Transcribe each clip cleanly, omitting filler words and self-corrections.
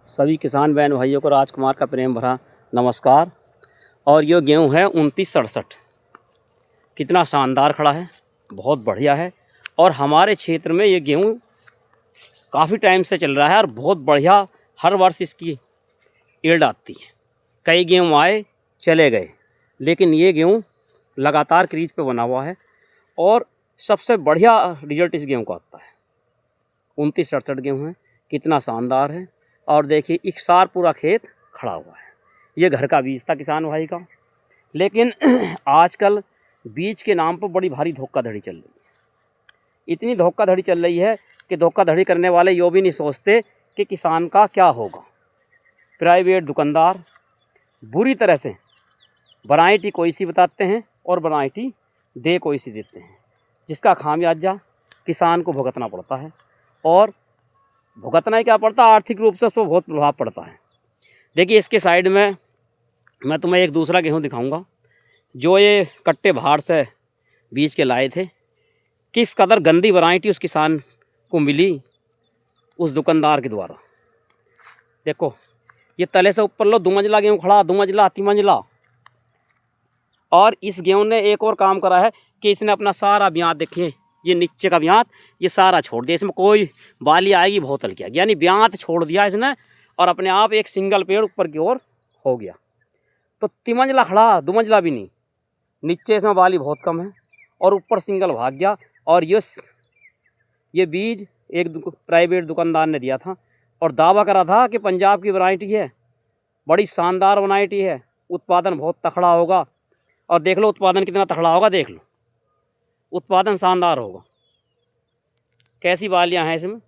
सभी किसान बहन भाइयों को राजकुमार का प्रेम भरा नमस्कार। और ये गेहूँ है 2967। कितना शानदार खड़ा है, बहुत बढ़िया है। और हमारे क्षेत्र में ये गेहूँ काफ़ी टाइम से चल रहा है और बहुत बढ़िया हर वर्ष इसकी ईल्ड आती है। कई गेहूँ आए चले गए, लेकिन ये गेहूँ लगातार क्रीज पे बना हुआ है और सबसे बढ़िया रिजल्ट इस गेहूँ का आता है। 2967 गेहूँ है, कितना शानदार है। और देखिए इकसार पूरा खेत खड़ा हुआ है। ये घर का बीज था किसान भाई का, लेकिन आजकल बीज के नाम पर बड़ी भारी धोखाधड़ी चल रही है। इतनी धोखाधड़ी चल रही है कि धोखाधड़ी करने वाले यो भी नहीं सोचते कि किसान का क्या होगा। प्राइवेट दुकानदार बुरी तरह से वैरायटी कोई सी बताते हैं और वैरायटी दे कोई सी देते हैं, जिसका खामियाजा किसान को भुगतना पड़ता है। और भुगतना ही क्या पड़ता है, आर्थिक रूप से उस पर बहुत प्रभाव पड़ता है। देखिए इसके साइड में मैं तुम्हें एक दूसरा गेहूँ दिखाऊंगा जो ये कट्टे बाहर से बीज के लाए थे। किस कदर गंदी वैरायटी उस किसान को मिली उस दुकानदार के द्वारा। देखो ये तले से ऊपर लो, 2 मंजिला गेहूँ खड़ा, 2 मंजिला 3 मंजिला। और इस गेहूँ ने एक और काम करा है कि इसने अपना सारा ब्यात, देखिए ये नीचे का ब्यात ये सारा छोड़ दिया। इसमें कोई बाली आएगी बहुत हल्की आएगी, यानी ब्यात छोड़ दिया इसने और अपने आप एक सिंगल पेड़ ऊपर की ओर हो गया। तो 3 मंजिला खड़ा, 2 मंजिला भी नहीं, नीचे इसमें बाली बहुत कम है और ऊपर सिंगल भाग गया। और ये बीज एक प्राइवेट दुकानदार ने दिया था और दावा करा था कि पंजाब की वैरायटी है, बड़ी शानदार वैरायटी है, उत्पादन बहुत तगड़ा होगा। और देख लो उत्पादन कितना तगड़ा होगा, देख लो उत्पादन शानदार होगा। कैसी बालियां हैं इसमें,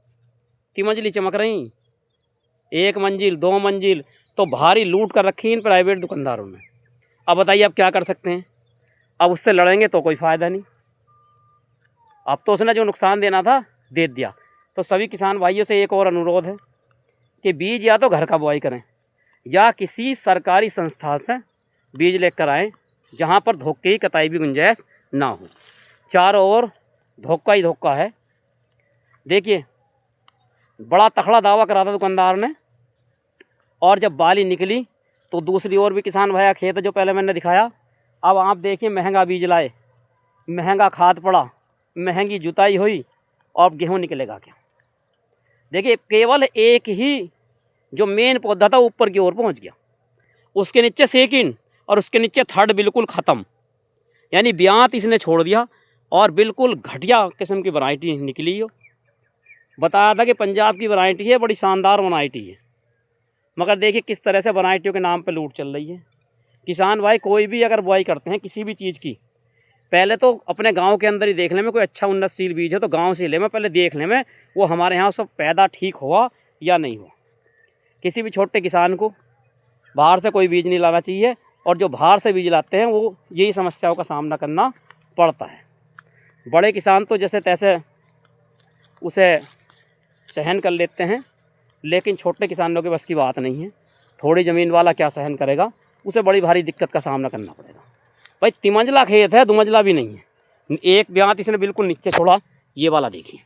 3 मंजिली चमक रही, 1 मंजिल 2 मंजिल, तो भारी लूट कर रखी इन प्राइवेट दुकानदारों ने। अब बताइए अब क्या कर सकते हैं, अब उससे लड़ेंगे तो कोई फ़ायदा नहीं। अब तो उसने जो नुकसान देना था दे दिया। तो सभी किसान भाइयों से एक और अनुरोध है कि बीज या तो घर का बुआई करें या किसी सरकारी संस्था से बीज लेकर आएँ जहाँ पर धोखे की कतई भी गुंजाइश ना हो। चारों ओर धोखा ही धोखा है। देखिए बड़ा तगड़ा दावा करा था दुकानदार ने, और जब बाली निकली तो दूसरी ओर भी किसान भाई खेत जो पहले मैंने दिखाया, अब आप देखिए महंगा बीज लाए, महंगा खाद पड़ा, महंगी जुताई हुई, और अब गेहूँ निकलेगा क्या। देखिए केवल एक ही जो मेन पौधा था ऊपर की ओर पहुंच गया, उसके नीचे सेकंड और उसके नीचे थर्ड बिल्कुल ख़त्म, यानी ब्यात इसने छोड़ दिया और बिल्कुल घटिया किस्म की वैरायटी निकली हो। बताया था कि पंजाब की वैरायटी है, बड़ी शानदार वैरायटी है, मगर देखिए किस तरह से वैरायटियों के नाम पे लूट चल रही है। किसान भाई कोई भी अगर बुआई करते हैं किसी भी चीज़ की, पहले तो अपने गांव के अंदर ही देख लें में कोई अच्छा उन्नतशील बीज है तो गांव से ले में पहले देख लें में वो हमारे यहाँ सब पैदा ठीक हुआ या नहीं हुआ। किसी भी छोटे किसान को बाहर से कोई बीज नहीं लाना चाहिए, और जो बाहर से बीज लाते हैं वो यही समस्याओं का सामना करना पड़ता है। बड़े किसान तो जैसे तैसे उसे सहन कर लेते हैं, लेकिन छोटे किसानों के बस की बात नहीं है। थोड़ी ज़मीन वाला क्या सहन करेगा, उसे बड़ी भारी दिक्कत का सामना करना पड़ेगा। भाई 3 मंजिला खेत है, 2 मंजिला भी नहीं है। एक ब्यात इसने बिल्कुल नीचे छोड़ा, ये वाला देखिए,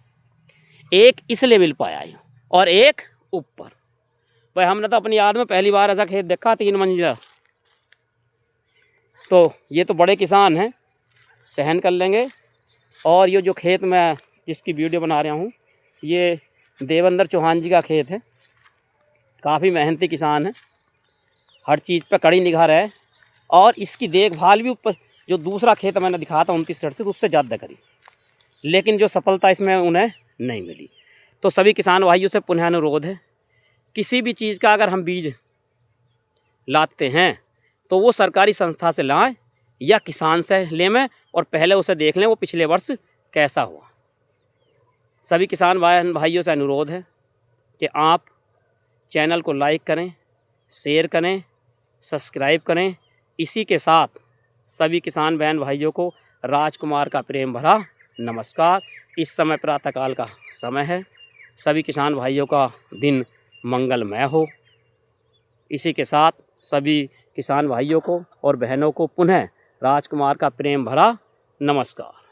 एक इसलिए मिल पाया है और एक ऊपर। भाई हमने तो अपनी याद में पहली बार ऐसा खेत देखा 3 मंजिला। तो ये तो बड़े किसान हैं, सहन कर लेंगे। और ये जो खेत मैं जिसकी वीडियो बना रहा हूँ ये देवेंद्र चौहान जी का खेत है, काफ़ी मेहनती किसान है, हर चीज़ पे कड़ी निगाह है और इसकी देखभाल भी ऊपर जो दूसरा खेत मैंने दिखाया था 2967 से उससे ज़्यादा करी, लेकिन जो सफलता इसमें उन्हें नहीं मिली। तो सभी किसान भाइयों से पुनः अनुरोध है, किसी भी चीज़ का अगर हम बीज लाते हैं तो वो सरकारी संस्था से लाएं या किसान से लें और पहले उसे देख लें वो पिछले वर्ष कैसा हुआ। सभी किसान भाइयों से अनुरोध है कि आप चैनल को लाइक करें, शेयर करें, सब्सक्राइब करें। इसी के साथ सभी किसान बहन भाइयों को राजकुमार का प्रेम भरा नमस्कार। इस समय प्रातःकाल का समय है, सभी किसान भाइयों का दिन मंगलमय हो। इसी के साथ सभी किसान भाइयों को और बहनों को पुनः राजकुमार का प्रेम भरा नमस्कार।